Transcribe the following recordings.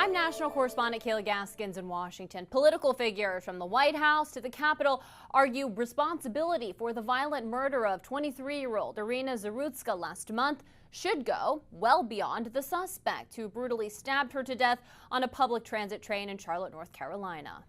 I'm national correspondent Kayla Gaskins in Washington. Political figures from the White House to the Capitol argue responsibility for the violent murder of 23-year-old Iryna Zarutska last month should go well beyond the suspect who brutally stabbed her to death on a public transit train in Charlotte, North Carolina.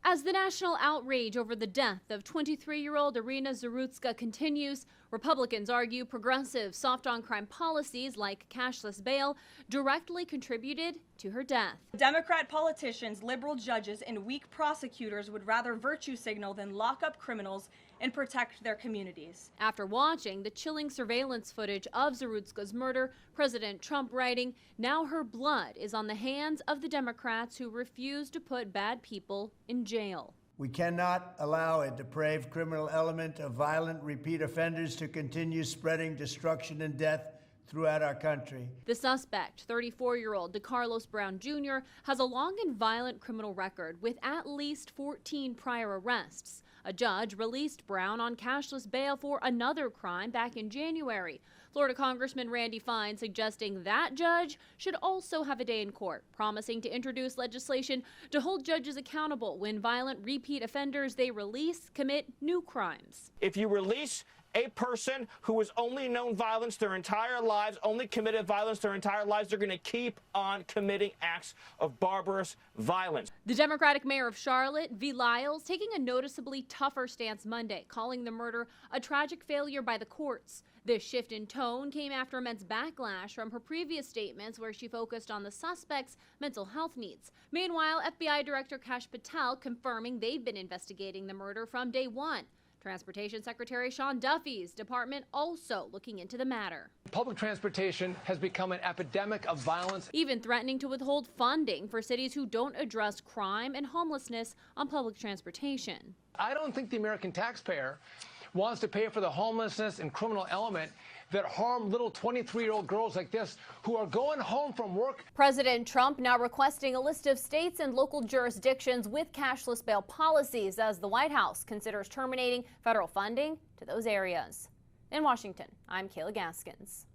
As the national outrage over the death of 23-year-old Iryna Zarutska continues, Republicans argue progressive soft-on-crime policies like cashless bail directly contributed to her death. Democrat politicians, liberal judges, and weak prosecutors would rather virtue signal than lock up criminals and protect their communities. After watching the chilling surveillance footage of Zarutska's murder, President Trump writing, "Now her blood is on the hands of the Democrats who refuse to put bad people in jail." We cannot allow a depraved criminal element of violent repeat offenders to continue spreading destruction and death throughout our country. The suspect, 34-year-old DeCarlos Brown Jr., has a long and violent criminal record with at least 14 prior arrests. A judge released Brown on cashless bail for another crime back in January. Florida Congressman Randy Fine suggesting that judge should also have a day in court, promising to introduce legislation to hold judges accountable when violent repeat offenders they release commit new crimes. If you release a person who has only known violence their entire lives, only committed violence their entire lives, they're going to keep on committing acts of barbarous violence. The Democratic mayor of Charlotte, V. Lyles, taking a noticeably tougher stance Monday, calling the murder a tragic failure by the courts. This shift in tone came after immense backlash from her previous statements where she focused on the suspect's mental health needs. Meanwhile, FBI Director Kash Patel confirming they've been investigating the murder from day one. Transportation Secretary Sean Duffy's department also looking into the matter. Public transportation has become an epidemic of violence, even threatening to withhold funding for cities who don't address crime and homelessness on public transportation. I don't think the American taxpayer wants to pay for the homelessness and criminal element that harm little 23-year-old girls like this who are going home from work. President Trump now requesting a list of states and local jurisdictions with cashless bail policies as the White House considers terminating federal funding to those areas. In Washington, I'm Kayla Gaskins.